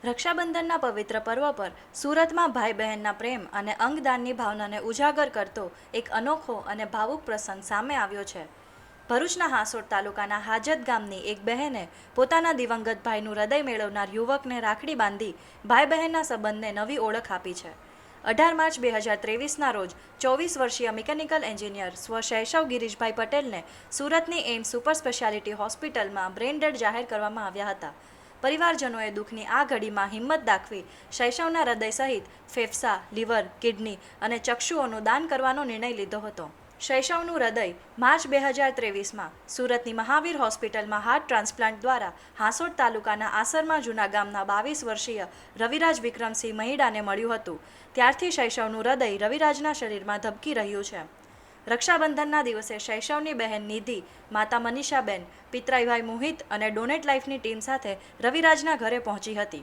રક્ષાબંધનના પવિત્ર પર્વ પર સુરતમાં ભાઈ બહેનના પ્રેમ અને અંગદાનની ભાવનાને ઉજાગર કરતો એક અનોખો અને ભાવુક પ્રસંગ સામે આવ્યો છે। ભરૂચના હાંસોટ તાલુકાના હાજત ગામની એક બહેને પોતાના દિવંગત ભાઈનું હૃદય મેળવનાર યુવકને રાખડી બાંધી ભાઈ બહેનના સંબંધને નવી ઓળખ આપી છે। 18 માર્ચ 2023ના રોજ 24 વર્ષીય મિકેનિકલ એન્જિનિયર સ્વ શૈશવ ગિરીશભાઈ પટેલને સુરતની એમ્સ સુપર સ્પેશિયાલિટી હોસ્પિટલમાં બ્રેઇન ડેડ જાહેર કરવામાં આવ્યા હતા। પરિવારજનોએ દુઃખની આ ઘડીમાં હિંમત દાખવી શૈશવના હૃદય સહિત ફેફસા, લીવર, કિડની અને ચક્ષુઓનું દાન કરવાનો નિર્ણય લીધો હતો। શૈશવનું હૃદય માર્ચ 2023માં સુરતની મહાવીર હોસ્પિટલમાં હાર્ટ ટ્રાન્સપ્લાન્ટ દ્વારા હાંસોટ તાલુકાના આસરમા જૂના ગામના 22 વર્ષીય રવિરાજ વિક્રમસિંહ મહિડાને મળ્યું હતું। ત્યારથી શૈશવનું હૃદય રવિરાજના શરીરમાં ધબકી રહ્યું છે। રક્ષાબંધનના દિવસે શૈશવની બહેન નિધિ, માતા મનીષાબેન, પિતરાઈભાઈ મોહિત અને ડોનેટ લાઈફની ટીમ સાથે રવિરાજના ઘરે પહોંચી હતી।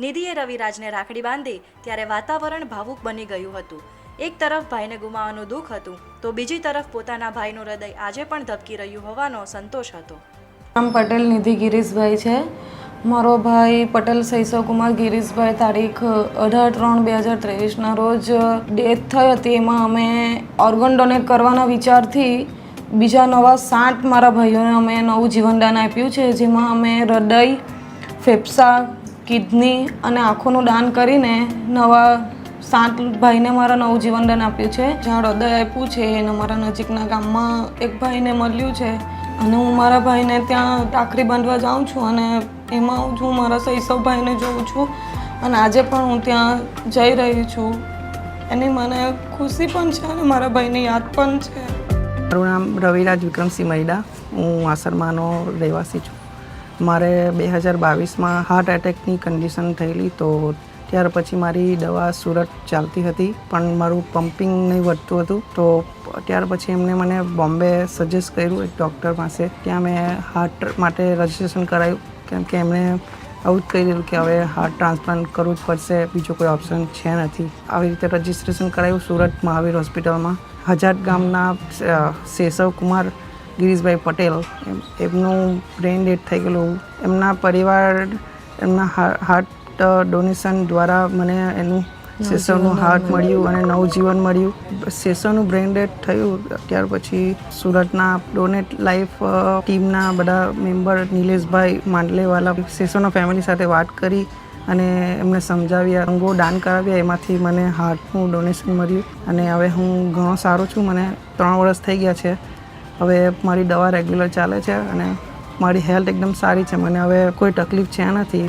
નિધિએ રવિરાજને રાખડી બાંધી ત્યારે વાતાવરણ ભાવુક બની ગયું હતું। એક તરફ ભાઈને ગુમાવવાનું દુઃખ હતું તો બીજી તરફ પોતાના ભાઈનું હૃદય આજે પણ ધબકી રહ્યું હોવાનો સંતોષ હતો। નામ પટેલ નિધિ ગિરીશભાઈ છે। મારો ભાઈ પટેલ શૈશવ કુમાર ગિરીશભાઈ તારીખ 18/3/2023ના રોજ ડેથ થઈ હતી। એમાં અમે ઓર્ગન ડોનેટ કરવાના વિચારથી બીજા નવા 7 મારા ભાઈઓને અમે નવું જીવનદાન આપ્યું છે, જેમાં અમે હૃદય, ફેફસા, કિડની અને આંખોનું દાન કરીને નવા 7 ભાઈને મારા નવું જીવનદાન આપ્યું છે। જ્યાં હૃદય આપ્યું છે એને મારા નજીકના ગામમાં એક ભાઈને મળ્યું છે અને હું મારા ભાઈને ત્યાં રાખડી બાંધવા જાઉં છું અને એમાં હું મારા શૈશવ ભાઈને જોઉં છું અને આજે પણ હું ત્યાં જઈ રહી છું। એની મને ખુશી પણ છે અને મારા ભાઈને યાદ પણ છે। મારું નામ રવિરાજ વિક્રમસિંહ મહિડા, હું આસરમાનો રહેવાસી છું। મારે 2022માં હાર્ટ એટેકની કન્ડિશન થયેલી, તો ત્યાર પછી મારી દવા સુરત ચાલતી હતી પણ મારું પમ્પિંગ નહીં વધતું હતું, તો ત્યાર પછી એમને મને બોમ્બે સજેસ્ટ કર્યું એક ડૉક્ટર પાસે। ત્યાં મેં હાર્ટ માટે રજિસ્ટ્રેશન કરાવ્યું, કેમ કે એમણે આવું જ કહી દીધું કે હવે હાર્ટ ટ્રાન્સપ્લાન્ટ કરવું જ પડશે, બીજો કોઈ ઓપ્શન છે નથી। આવી રીતે રજિસ્ટ્રેશન કરાવ્યું સુરત મહાવીર હોસ્પિટલમાં। હજાત ગામના શૈશવ કુમાર ગિરીશભાઈ પટેલ એમનું બ્રેઇન ડેડ થઈ ગયેલું। એમના પરિવાર એમના હાર્ટ ડોનેશન દ્વારા મને એનું શૈશવનું હાર્ટ મળ્યું અને નવું જીવન મળ્યું। શૈશવનું બ્રેઇન ડેડ થયું ત્યાર પછી સુરતના ડોનેટ લાઈફ ટીમના બધા મેમ્બર નિલેશભાઈ માંડલેવાલા શૈશવના ફેમિલી સાથે વાત કરી અને એમને સમજાવ્યા, અંગો દાન કરાવ્યા, એમાંથી મને હાર્ટનું ડોનેશન મળ્યું અને હવે હું ઘણો સારો છું। મને 3 વર્ષ થઈ ગયા છે। હવે મારી દવા રેગ્યુલર ચાલે છે અને મારી હેલ્થ એકદમ સારી છે। મને હવે કોઈ તકલીફ છે નથી।